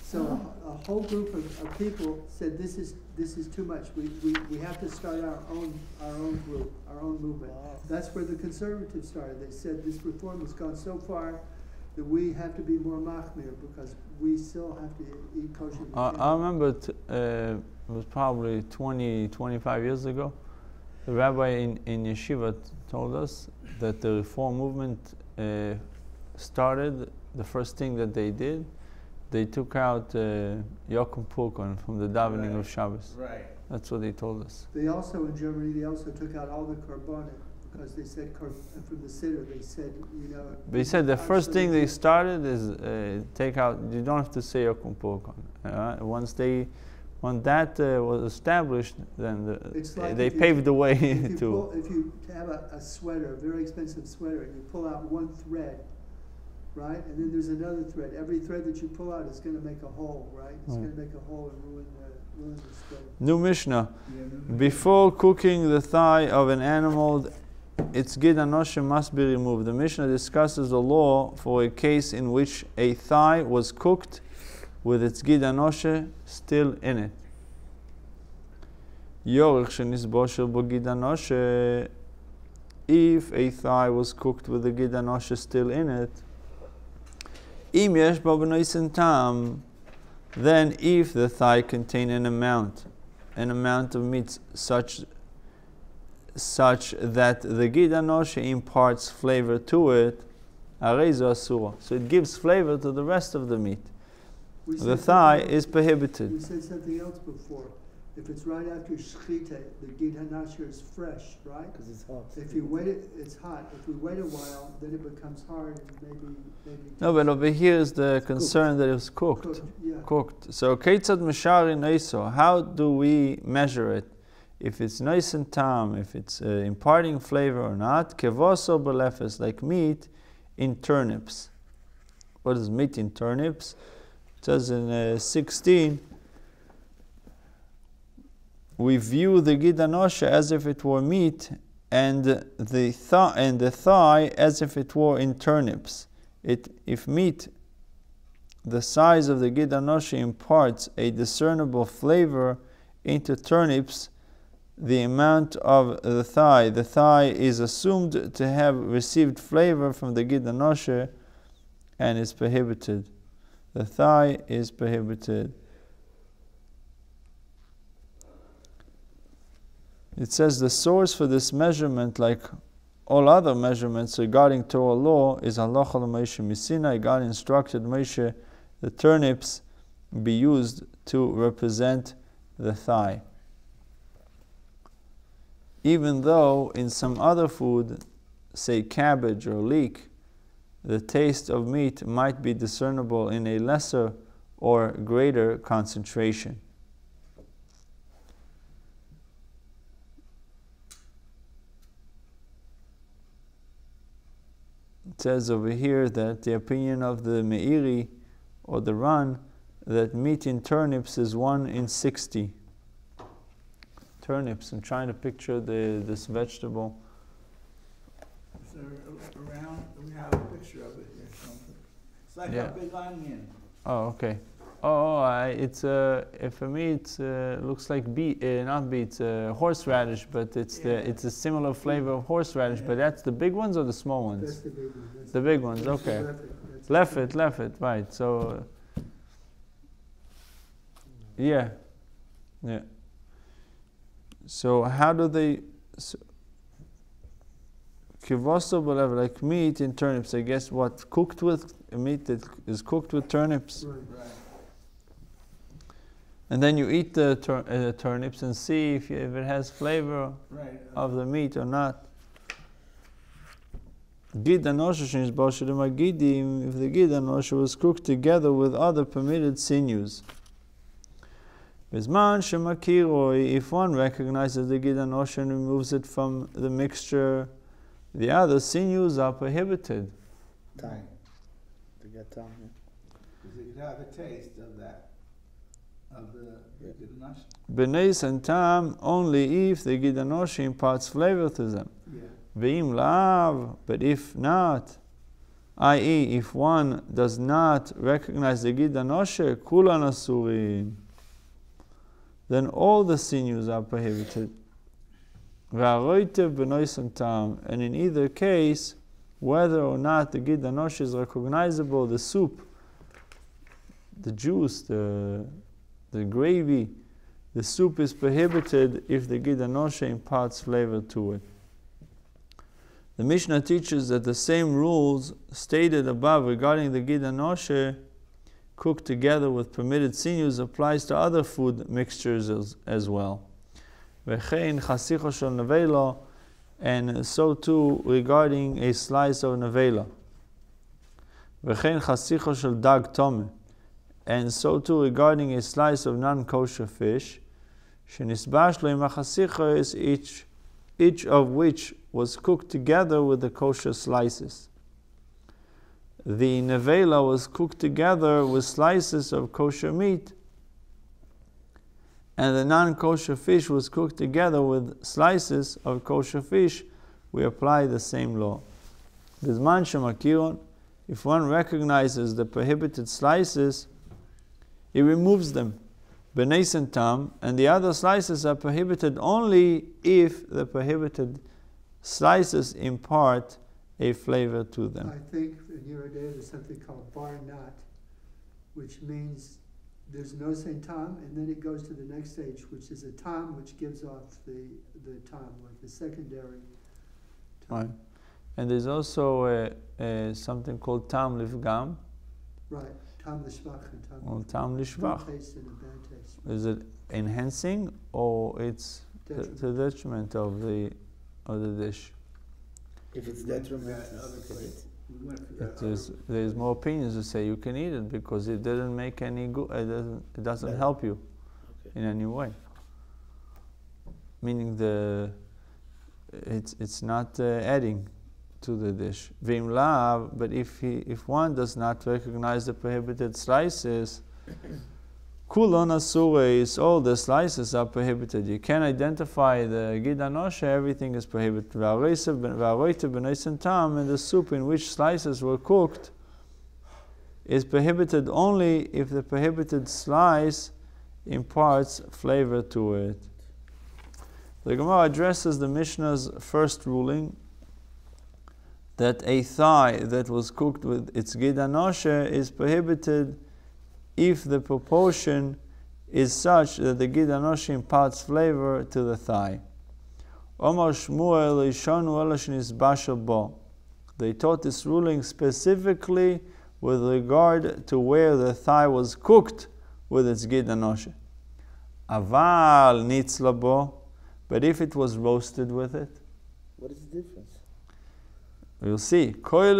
So a whole group of people said, this is too much. We have to start our own group, our own movement.
Wow.
That's where the conservatives started. They said this reform has gone so far that we have to be more machmir because we still have to eat kosher.
I remember it was probably 25 years ago. The rabbi in yeshiva told us that the reform movement started. The first thing that they did, they took out Yokum Purkon from the davening of Shabbos.
Right.
That's what they told us.
They also, in Germany, they also took out all the korbanim because they said, from the siddur, they said,
They said the first thing they started is take out, you don't have to say Yokum Purkon. Once that was established, then
like
they paved the way
if
to...
If you have a sweater, a very expensive sweater, and you pull out one thread, right? And then there's another thread. Every thread that you pull out is going to make a hole, right? It's going to make a hole and ruin the thread.
New Mishnah. Before cooking the thigh of an animal, its Gid Hanasheh must be removed. The Mishnah discusses the law for a case in which a thigh was cooked with its Gid Hanasheh still in it. Yorech shenisbosher bo Gid Hanasheh. If a thigh was cooked with the Gid Hanasheh still in it, Im yesh bo b'noisen tam, then if the thigh contained an amount of meat such that the Gid Hanasheh imparts flavor to it, areizo asura. So it gives flavor to the rest of the meat. The thigh is prohibited.
We said something else before. If it's right after shchita, the Gid Hanasheh is fresh, right?
Because it's hot.
If you wait it's hot. If we wait a while, then it becomes hard and maybe.
No, but over here is the concern that it was cooked. Cooked. So keitzad meshari noiso. How do we measure it? If it's nice and tam, if it's imparting flavor or not? Kevoso belefes, like meat in turnips. What is meat in turnips? It says in 16. We view the Gid Hanasheh as if it were meat, and the thigh as if it were in turnips. If meat, the size of the Gid Hanasheh imparts a discernible flavor into turnips, the amount of the thigh is assumed to have received flavor from the Gid Hanasheh and is prohibited. The thigh is prohibited. It says the source for this measurement, like all other measurements regarding Torah law, is Halacha l'Moshe Misinai. God instructed Moshe the turnips be used to represent the thigh. Even though in some other food, say cabbage or leek, the taste of meat might be discernible in a lesser or greater concentration. It says over here that the opinion of the Meiri or the Ran that meat in turnips is 1 in 60. turnips. I'm trying to picture this vegetable.
So around, we have a picture of it here. Something. It's like a big onion.
Oh, okay. It's for me it's looks like not beets, horseradish, but it's a similar flavor of horseradish. But that's the big ones or the small ones?
That's the big one. That's
The big ones, okay. Left, right. So yeah. So how do they? Kivoso, like meat in turnips. I guess what cooked with meat that is cooked with turnips.
Right.
And then you eat the turnips and see if it has flavor of the meat or not. Gid Hanasheh is Bashadima Gidim, if the Gid Hanasheh was cooked together with other permitted sinews. Bizman Shemakiroi, if one recognizes the Gid Hanasheh and removes it from the mixture, the other sinews are prohibited.
Time. To get time, yeah.
Because you could have a taste of that. Of the Gid Hanasheh.
Benes and tam only if the Gid Hanasheh imparts flavor to them. Ve'im lav, but if not, i.e., if one does not recognize the Gid Hanasheh, kulan asurin, then all the sinews are prohibited. Ve'aroitev benois and tam, and in either case, whether or not the Gid Hanasheh is recognizable, the soup, the juice, the gravy, the soup is prohibited if the Gid Hanasheh imparts flavor to it. The Mishnah teaches that the same rules stated above regarding the Gid Hanasheh cooked together with permitted sinews applies to other food mixtures as well. V'chein chasicho shel nevela, and so too regarding a slice of nevela. V'chein chasicho shel dag tomeh, and so too regarding a slice of non-kosher fish, shenisbash lo im hachasicha is each of which was cooked together with the kosher slices. The nevela was cooked together with slices of kosher meat, and the non-kosher fish was cooked together with slices of kosher fish. We apply the same law. Bizman shemakiron, if one recognizes the prohibited slices, he removes them. Benes and tam, and the other slices are prohibited only if the prohibited slices impart a flavor to them.
I think in your day there's something called bar nut, which means there's no same tam, and then it goes to the next stage, which is a tam which gives off the tam, like the secondary tam.
Right. And there's also something called tam livgam.
Right. Tam l'shvach and tam.
Or tam lishvach.
Good taste and a bad taste.
Is it enhancing or it's to the detriment of the dish?
If it's detrimental,
there's more opinions who say you can eat it because it doesn't make any good. It doesn't help you in any way. Meaning it's not adding to the dish. Vim lav, but if one does not recognize the prohibited slices, kulon asureis, all the slices are prohibited. You can't identify the Gid Hanasheh, everything is prohibited. V'aroitev b'nois and tam, and the soup in which slices were cooked is prohibited only if the prohibited slice imparts flavor to it. The Gemara addresses the Mishnah's first ruling that a thigh that was cooked with its Gid Hanasheh is prohibited if the proportion is such that the Gid Hanasheh imparts flavor to the thigh. They taught this ruling specifically with regard to where the thigh was cooked with its Gid Hanasheh. Aval nitzlabo, but if it was roasted with it,
what is the difference?
We'll see. What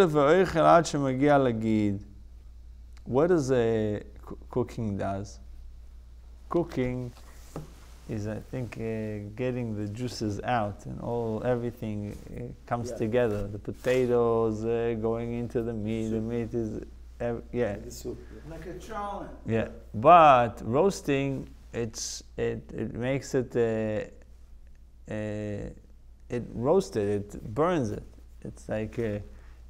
does cooking does? Cooking is, I think, getting the juices out and everything comes together. The potatoes going into the meat. The meat is,
The soup.
Like a chullin.
Yeah, but roasting, it makes it it roasted, it burns it. It's like,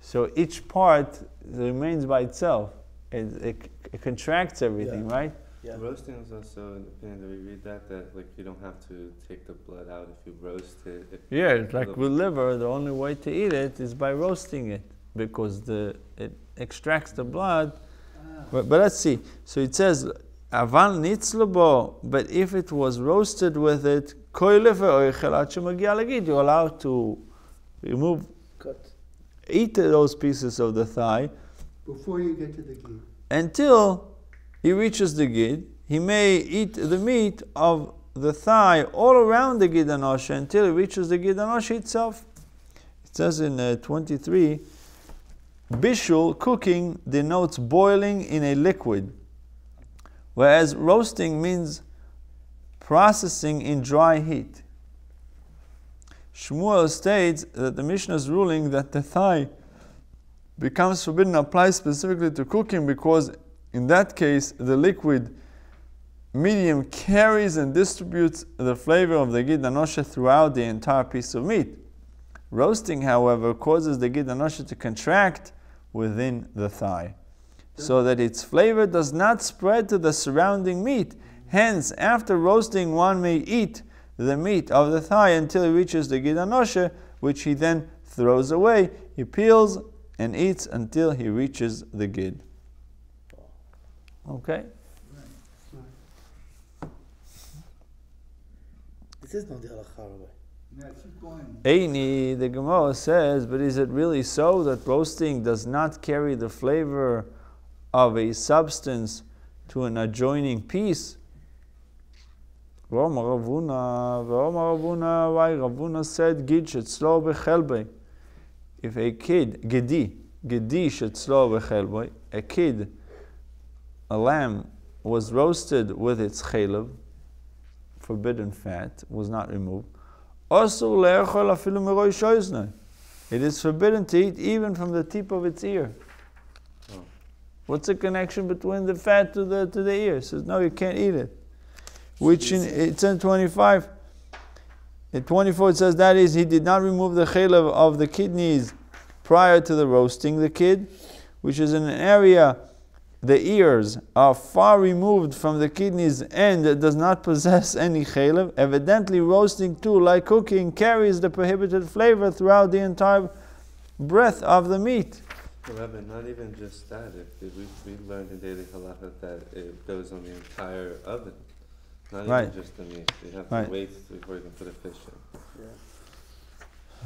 so each part remains by itself. It contracts everything, right?
Yeah.
Roasting is also an opinion that we read that like you don't have to take the blood out if you roast it.
Yeah, it's like with liver, the only way to eat it is by roasting it, because it extracts the blood. But let's see. So it says, Aval nitzlabo, but if it was roasted with it, you're allowed to remove, eat those pieces of the thigh
Before you get to the gid.
until he reaches the gid. He may eat the meat of the thigh all around the Gid Hanasheh until he reaches the Gid Hanasheh itself. It says in 23, Bishul, cooking, denotes boiling in a liquid, whereas roasting means processing in dry heat. Shmuel states that the Mishnah's ruling that the thigh becomes forbidden applies specifically to cooking, because in that case the liquid medium carries and distributes the flavor of the Gid Hanasheh throughout the entire piece of meat. Roasting, however, causes the Gid Hanasheh to contract within the thigh, so that its flavor does not spread to the surrounding meat. Hence, after roasting, one may eat the meat of the thigh until he reaches the Gid Hanasheh, which he then throws away. He peels and eats until he reaches the Gid. Okay?
This is not the halakha, Rabbi.
Yeah, keep going.
Eini, the Gemara says, but is it really so that roasting does not carry the flavor of a substance to an adjoining piece? Why Ravuna said, Gid shetzlo bechelbei. If a kid, Gedi shetzlo bechelbei, a kid, a lamb, was roasted with its chelev, forbidden fat, was not removed, it is forbidden to eat even from the tip of its ear. What's the connection between the fat to the ear? It says, no, you can't eat it. Which it's in 25. In 24 it says, that is, he did not remove the chelev of the kidneys prior to the roasting the kid, which is in an area the ears are far removed from the kidneys and does not possess any chelev. Evidently, roasting too, like cooking, carries the prohibited flavor throughout the entire breadth of the meat.
Rabbi, not even just that. If we learned in daily halacha that it goes on the entire oven, not even just the meat. You have to wait before you can put a fish in.
Yeah.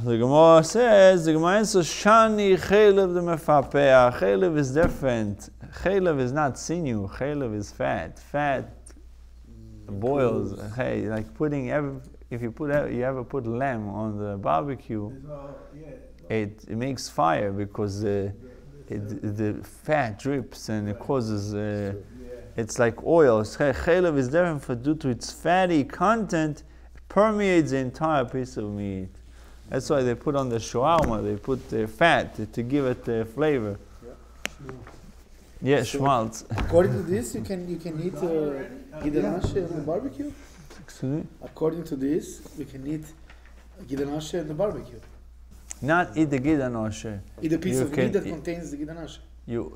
The Gemara says, the Gemara says, Shani chelev the mefapea. Chelev is different. Chelev is not sinew. Chelev is fat. Fat boils. Hey, like putting if you ever put lamb on the barbecue, it makes fire because the fat drips and it causes. It's like oil. Chelev is different due to its fatty content. It permeates the entire piece of meat. That's why they put on the shawarma, they put the fat to give it the flavor. Yeah, schmaltz.
According to this, you can eat Gid Hanasheh on the barbecue?
Excuse me?
According to this, you can eat Gid Hanasheh on the barbecue.
Not eat the Gid Hanasheh.
Eat a piece of meat that contains the Gid Hanasheh.
You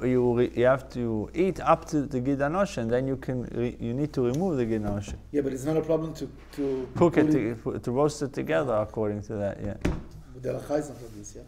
have to eat up to the Gid Hanasheh, and then you need to remove the Gid Hanasheh.
Yeah, but it's not a problem to
cook it to roast it together according to that. Yeah.
But the halakha is not like this, yeah.